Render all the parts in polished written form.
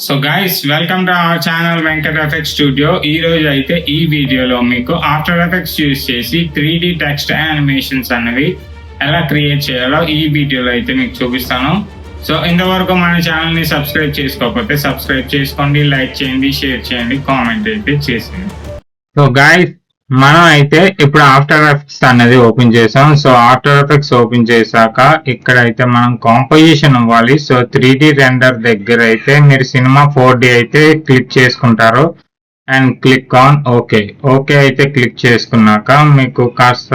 So guys welcome to our channel Venkat effects studio. ఈ రోజు అయితే ఈ వీడియోలో మీకు ఆఫ్టర్ ఎఫెక్ట్స్ యూజ్ చేసి 3D టెక్స్ట్ యానిమేషన్స్ అనేవి ఎలా క్రియేట్ చేయాలో ఈ వీడియోలో అయితే మీకు చూపిస్తాను. సో ఇంతవరకు మన ఛానల్ని సబ్స్క్రైబ్ చేసుకోకపోతే సబ్స్క్రైబ్ చేసుకోండి, లైక్ చేయండి, షేర్ చేయండి, కామెంట్ అయితే చేసేయండి. సో గైస్ మనం అయితే ఇప్పుడు ఆఫ్టర్ ఎఫెక్ట్స్ అనేది ఓపెన్ చేసాం. సో ఆఫ్టర్ ఎఫెక్ట్స్ ఓపెన్ చేశాక ఇక్కడ అయితే మనం కాంపోజిషన్ ఇవ్వాలి. సో 3D రెండర్ దగ్గర అయితే మీరు సినిమా 4D అయితే క్లిక్ చేసుకుంటారు and click on okay. Okay అయితే క్లిక్ చేసుకున్నాక మీకు కాస్త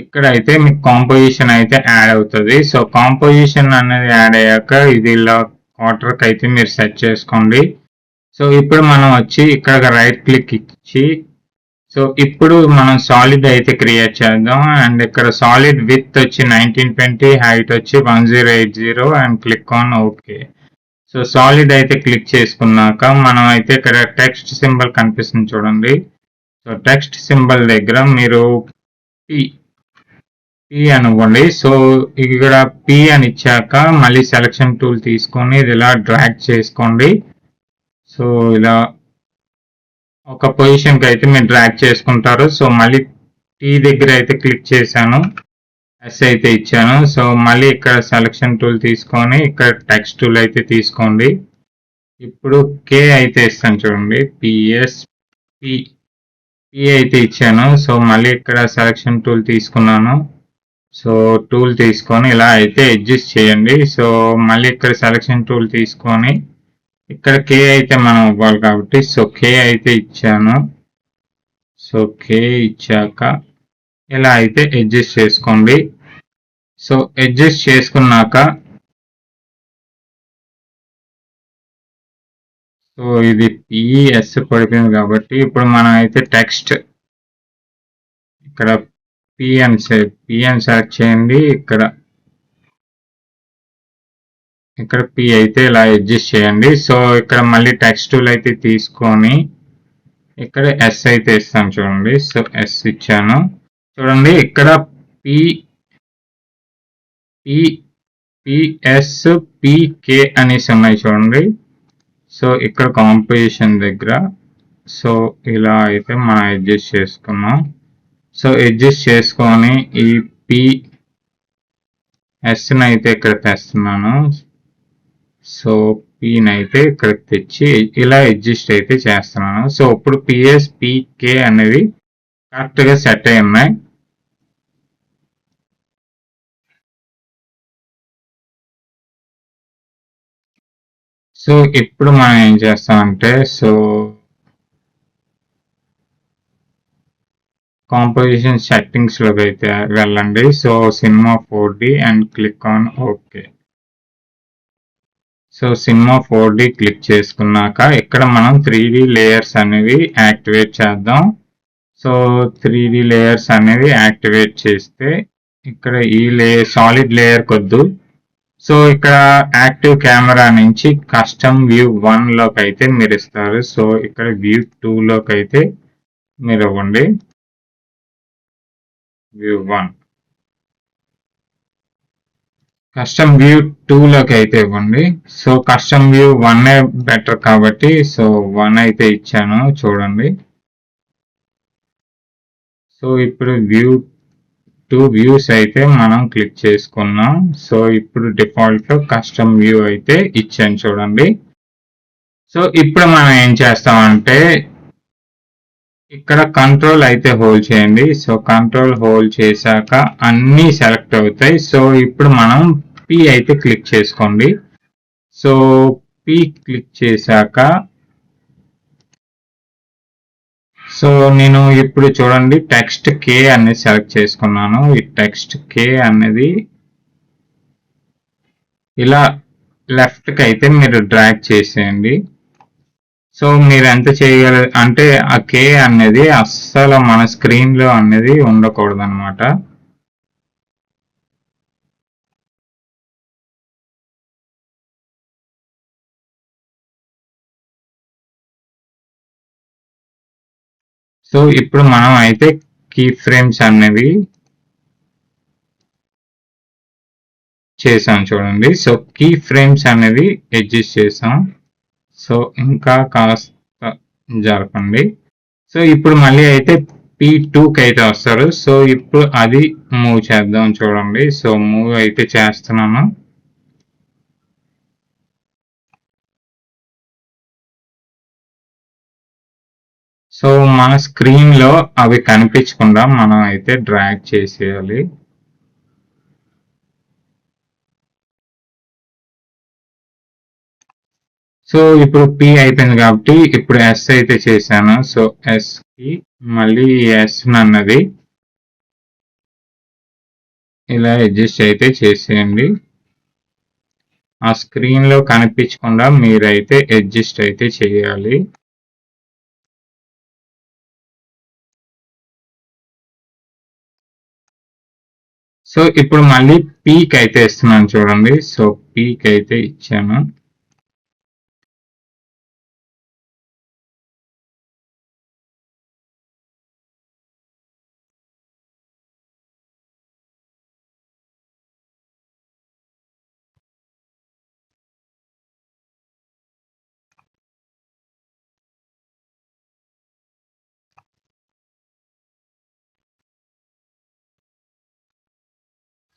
ఇక్కడైతే మీకు కాంపోజిషన్ అయితే యాడ్ అవుతుంది. సో కాంపోజిషన్ అనేది యాడ్ అయ్యాక ఇది ఇలా క్వార్టర్కి అయితే మీరు సెట్ చేసుకోండి. సో ఇప్పుడు మనం వచ్చి ఇక్కడ రైట్ క్లిక్ ఇచ్చి సో ఇప్పుడు మనం సాలిడ్ అయితే క్రియేట్ చేద్దాం. అండ్ ఇక్కడ సాలిడ్ విత్ వచ్చి 1920, హైట్ వచ్చి 1080 and click on okay. So solid అయితే క్లిక్ చేసుకున్నాక మనం అయితే ఇక్కడ టెక్స్ట్ సింబల్ కనిపిస్తుంది చూడండి. సో టెక్స్ట్ సింబల్ దగ్గర మీరు పి అనుకోండి. సో ఇక్కడ పి అని ఇచ్చాక మళ్ళీ సెలక్షన్ టూల్ తీసుకొని ఇది ఇలా డ్రాగ్ చేసుకోండి. సో ఇలా ఒక పొజిషన్కి అయితే మీరు డ్రాగ్ చేసుకుంటారు. సో మళ్ళీ టీ దగ్గర అయితే క్లిక్ చేశాను, ఎస్ అయితే ఇచ్చాను. సో మళ్ళీ ఇక్కడ సెలక్షన్ టూల్ తీసుకొని ఇక్కడ టెక్స్ట్ టూల్ అయితే తీసుకోండి. ఇప్పుడు కే అయితే ఇస్తాను చూడండి, పిఎస్ పి అయితే ఇచ్చాను. సో మళ్ళీ ఇక్కడ సెలక్షన్ టూల్ తీసుకున్నాను. సో టూల్ తీసుకొని ఇలా అయితే అడ్జస్ట్ చేయండి. సో మళ్ళీ ఇక్కడ సెలక్షన్ టూల్ తీసుకొని ఇక్కడ కే అయితే మనం ఇవ్వాలి కాబట్టి సో కే అయితే ఇచ్చాను. సో కే ఇచ్చాక ఇలా అయితే అడ్జస్ట్ చేసుకోండి. సో అడ్జస్ట్ చేసుకున్నాక సో ఇది పిఎస్ పడిపోయింది కాబట్టి ఇప్పుడు మనం అయితే టెక్స్ట్ ఇక్కడ పి అని సెలెక్ట్ చేయండి. ఇక్కడ పి అయితే ఇలా అడ్జస్ట్ చేయండి. సో ఇక్కడ మళ్ళీ టెక్స్ట్ టూల్ అయితే తీసుకొని ఇక్కడ ఎస్ అయితే ఇస్తాను చూడండి. సో ఎస్ ఇచ్చాను చూడండి. ఇక్కడ పిఎస్ పికే అనేసి ఉన్నాయి చూడండి. సో ఇక్కడ కాంపోజిషన్ దగ్గర సో ఇలా అయితే మనం అడ్జస్ట్ చేసుకున్నాం. సో అడ్జస్ట్ చేసుకొని ఈ పిఎస్ని అయితే ఇక్కడ తెస్తున్నాను. సో పీని అయితే ఇక్కడికి తెచ్చి ఇలా అడ్జస్ట్ అయితే చేస్తున్నాను. సో ఇప్పుడు పిఎస్ పికే అనేవి కరెక్ట్గా సెట్ అయి ఉన్నాయి. సో ఇప్పుడు మనం ఏం చేస్తామంటే సో కాంపోజిషన్ సెట్టింగ్స్ లోకి అయితే వెళ్ళండి. So cinema 4D and click on okay. So cinema 4D click చేసుకున్నాక ఇక్కడ మనం 3D లేయర్స్ అనేవి యాక్టివేట్ చేద్దాం. సో 3D లేయర్స్ అనేవి యాక్టివేట్ చేస్తే ఇక్కడ ఈ సాలిడ్ లేయర్ కొద్దు. సో ఇక్కడ యాక్టివ్ కెమెరా నుంచి కస్టమ్ వ్యూ 1 లోకి అయితే మీరు ఇస్తారు. సో ఇక్కడ వ్యూ 2 లోకి అయితే మీరు ఇవ్వండి. వ్యూ 1 కస్టమ్ వ్యూ 2 లోకి అయితే ఇవ్వండి. సో కస్టమ్ వ్యూ 1 బెటర్ కాబట్టి సో 1 అయితే ఇచ్చాను చూడండి. సో ఇప్పుడు వ్యూ 2 వ్యూస్ అయితే మనం క్లిక్ చేసుకున్నాం. సో ఇప్పుడు డిఫాల్ట్ లో కస్టమ్ వ్యూ అయితే ఇచ్చాను చూడండి. సో ఇప్పుడు మనం ఏం చేస్తామంటే ఇక్కడ కంట్రోల్ అయితే హోల్డ్ చేయండి. సో కంట్రోల్ హోల్డ్ చేశాక అన్నీ సెలెక్ట్ అవుతాయి. సో ఇప్పుడు మనం పి అయితే క్లిక్ చేసుకోండి. సో పి క్లిక్ చేశాక సో నేను ఇప్పుడు చూడండి టెక్స్ట్ కే అనేది సెలెక్ట్ చేసుకున్నాను. ఈ టెక్స్ట్ కే అనేది ఇలా లెఫ్ట్కి అయితే మీరు డ్రాగ్ చేసేయండి. సో మీరు ఎంత చేయగలరు అంటే ఆ కే అనేది అస్సలు మన స్క్రీన్లో అనేది ఉండకూడదు అనమాట. సో ఇప్పుడు మనం అయితే కీ ఫ్రేమ్స్ అనేవి చేసాం చూడండి. సో కీ ఫ్రేమ్స్ అనేవి అడ్జస్ట్ చేసాం. సో ఇంకా కాస్త జరపండి. సో ఇప్పుడు మళ్ళీ అయితే P2కి అయితే వస్తారు. సో ఇప్పుడు అది మూవ్ చేద్దాం చూడండి. సో మూవ్ అయితే చేస్తున్నాను. సో మన స్క్రీన్ లో అవి కనిపించకుండా మనం అయితే డ్రాగ్ చేసేయాలి. సో ఇప్పుడు P అయిపోయింది కాబట్టి ఇప్పుడు S అయితే చేశాను. సో S కి మళ్ళీ S అన్నది ఇలా అడ్జస్ట్ అయితే చేసేయండి. ఆ స్క్రీన్ లో కనిపించకుండా మీరైతే అడ్జస్ట్ అయితే చేయాలి. సో ఇప్పుడు మళ్ళీ పీక్ అయితే ఇస్తున్నాను చూడండి. సో పీక్ అయితే ఇచ్చాను.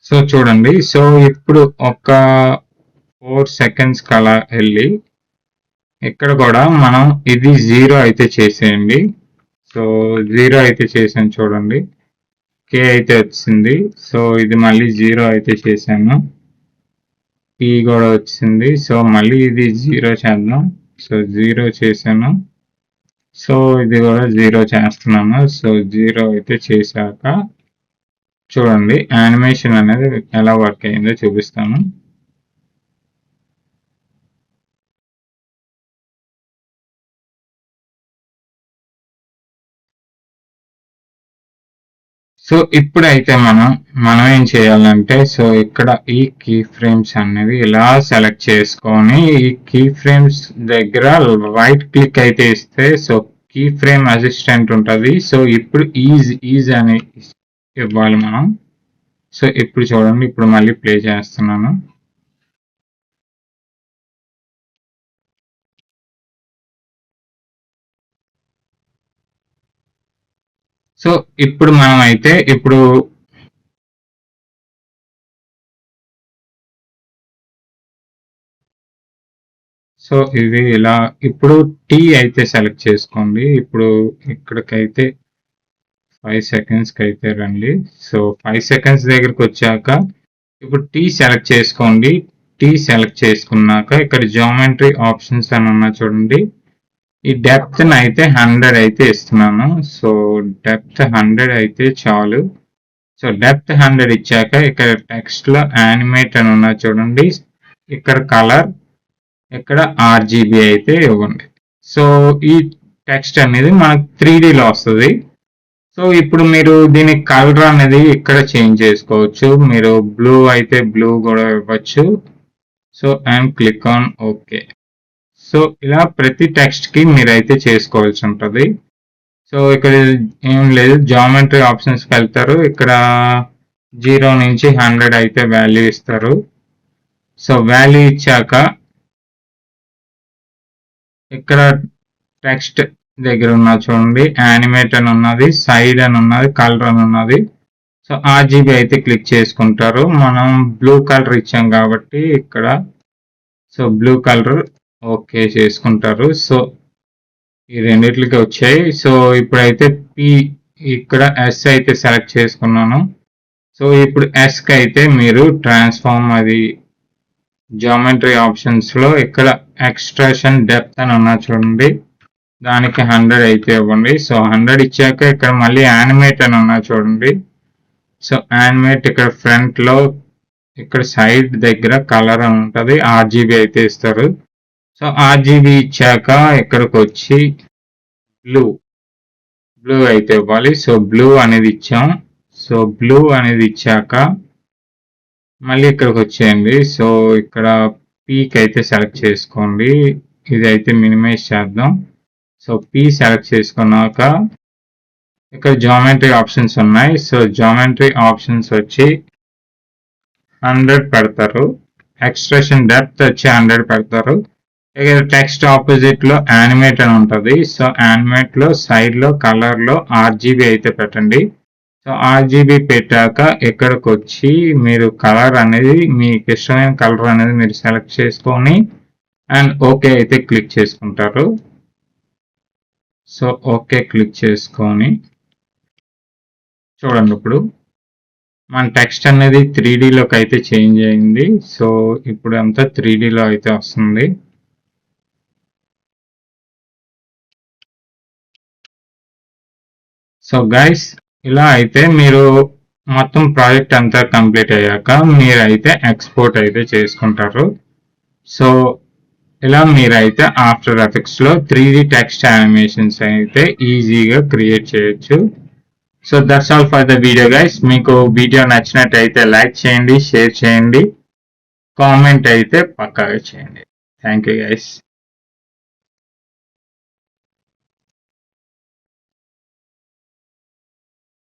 సో చూడండి. సో ఇప్పుడు ఒక 4 సెకండ్స్ అలా వెళ్ళి ఇక్కడ కూడా మనం ఇది 0 అయితే చేసేయండి. సో 0 అయితే చేసాను చూడండి. K అయితే వచ్చింది. సో ఇది మళ్ళీ 0 అయితే చేశాను. P కూడా వచ్చింది. సో మళ్ళీ ఇది 0 చేద్దాం. సో 0 చేశాను. సో ఇది కూడా 0 చేస్తున్నాను. సో 0 అయితే చేశాక చూడండి యానిమేషన్ అనేది ఎలా వర్క్ అయిందో చూపిస్తాను. సో ఇప్పుడైతే మనం ఏం చేయాలంటే సో ఇక్కడ ఈ కీ ఫ్రేమ్స్ అనేవి ఇలా సెలెక్ట్ చేసుకొని ఈ కీ ఫ్రేమ్స్ దగ్గర రైట్ క్లిక్ అయితే ఇస్తే సో కీ ఫ్రేమ్ అసిస్టెంట్ ఉంటుంది. సో ఇప్పుడు ఈజ్ అని ఇవ్వాలి మనం. సో ఇప్పుడు చూడండి, ఇప్పుడు మళ్ళీ ప్లే చేస్తున్నాను. సో ఇప్పుడు మనం అయితే ఇప్పుడు సో ఇది ఇలా ఇప్పుడు టీ అయితే సెలెక్ట్ చేసుకోండి. ఇప్పుడు ఇక్కడికైతే 5 సెకండ్స్కి అయితే రండి. సో 5 సెకండ్స్ దగ్గరికి వచ్చాక ఇప్పుడు టీ సెలెక్ట్ చేసుకోండి. టీ సెలెక్ట్ చేసుకున్నాక ఇక్కడ జామెట్రీ ఆప్షన్స్ అని ఉన్నా చూడండి. ఈ డెప్త్ అయితే 100 అయితే ఇస్తున్నాను. సో డెప్త్ 100 అయితే చాలు. సో డెప్త్ 100 ఇచ్చాక ఇక్కడ టెక్స్ట్ లో యానిమేట్ అని ఉన్నా చూడండి. ఇక్కడ కలర్, ఇక్కడ RGB అయితే ఇవ్వండి. సో ఈ టెక్స్ట్ అనేది మనకు 3Dలో వస్తుంది. సో ఇప్పుడు మీరు దీని కలర్ అనేది ఇక్కడ చేంజ్ చేసుకోవచ్చు. మీరు బ్లూ అయితే బ్లూ కూడా ఇవ్వచ్చు. So and click on okay. So ఇలా ప్రతి టెక్స్ట్ కి మీరైతే చేసుకోవాల్సి ఉంటుంది. సో ఇక్కడ ఏం లేదు, జామెట్రీ ఆప్షన్స్కి వెళ్తారు. ఇక్కడ 0 నుంచి 100 అయితే వాల్యూ ఇస్తారు. సో వాల్యూ ఇచ్చాక ఇక్కడ టెక్స్ట్ దగ్గర ఉన్న చూడండి యానిమేట్ అని ఉన్నది, సైడ్ అని ఉన్నది, కలర్ అని ఉన్నది. సో RGB అయితే క్లిక్ చేసుకుంటారు. మనం బ్లూ కలర్ ఇచ్చాం కాబట్టి ఇక్కడ సో బ్లూ కలర్ ఓకే చేసుకుంటారు. సో ఈ రెండిట్లకి వచ్చాయి. సో ఇప్పుడైతే ఇక్కడ S అయితే సెలెక్ట్ చేసుకున్నాను. సో ఇప్పుడు Sకి అయితే మీరు ట్రాన్స్ఫార్మ్ అది జామెట్రీ ఆప్షన్స్ లో ఇక్కడ ఎక్స్ట్రాషన్ డెప్త్ అని ఉన్నా చూడండి, దానికి 100 అయితే ఇవ్వండి. సో 100 ఇచ్చాక ఇక్కడ మళ్ళీ యానిమేట్ అని ఉన్నా చూడండి. సో యానిమేట్ ఇక్కడ ఫ్రంట్ లో ఇక్కడ సైడ్ దగ్గర కలర్ అని ఉంటుంది, RGB అయితే ఇస్తారు. సో RGB ఇచ్చాక ఇక్కడికి వచ్చి బ్లూ అయితే ఇవ్వాలి. సో బ్లూ అనేది ఇచ్చాం. సో బ్లూ అనేది ఇచ్చాక మళ్ళీ ఇక్కడికి వచ్చేయండి. సో ఇక్కడ పీక్ అయితే సెలెక్ట్ చేసుకోండి. ఇది అయితే మినిమైజ్ చేద్దాం. సో P సెలెక్ట్ చేసుకున్నాక ఇక్కడ జామెట్రీ ఆప్షన్స్ ఉన్నాయి. సో జామెట్రీ ఆప్షన్స్ వచ్చి 100 పెడతారు. ఎక్స్ట్రాషన్ డెప్త్ వచ్చి 100 పెడతారు. ఇక్కడ టెక్స్ట్ ఆపోజిట్ లో యానిమేట్ అని ఉంటుంది. సో యానిమేట్ లో సైడ్ లో కలర్ లో RGB అయితే పెట్టండి. సో RGB పెట్టాక ఇక్కడికి వచ్చి మీరు కలర్ అనేది మీకు ఇష్టమైన కలర్ అనేది మీరు సెలెక్ట్ చేసుకొని అండ్ ఓకే అయితే క్లిక్ చేసుకుంటారు. సో ఓకే క్లిక్ చేసుకొని చూడండి, ఇప్పుడు మన టెక్స్ట్ అనేది 3Dలోకి అయితే చేంజ్ అయింది. సో ఇప్పుడు అంతా 3Dలో అయితే వస్తుంది. సో గైస్, ఇలా అయితే మీరు మొత్తం ప్రాజెక్ట్ అంతా కంప్లీట్ అయ్యాక మీరైతే ఎక్స్పోర్ట్ అయితే చేసుకుంటారు. సో ఇలా మీరైతే ఆఫ్టర్ ఎఫెక్ట్స్లో 3D టెక్స్ట్ యానిమేషన్స్ అయితే ఈజీగా క్రియేట్ చేయొచ్చు. So that's all for the video guys. మీకు వీడియో నచ్చినట్టయితే లైక్ చేయండి, షేర్ చేయండి, కామెంట్ అయితే పక్కాగా చేయండి. Thank you guys.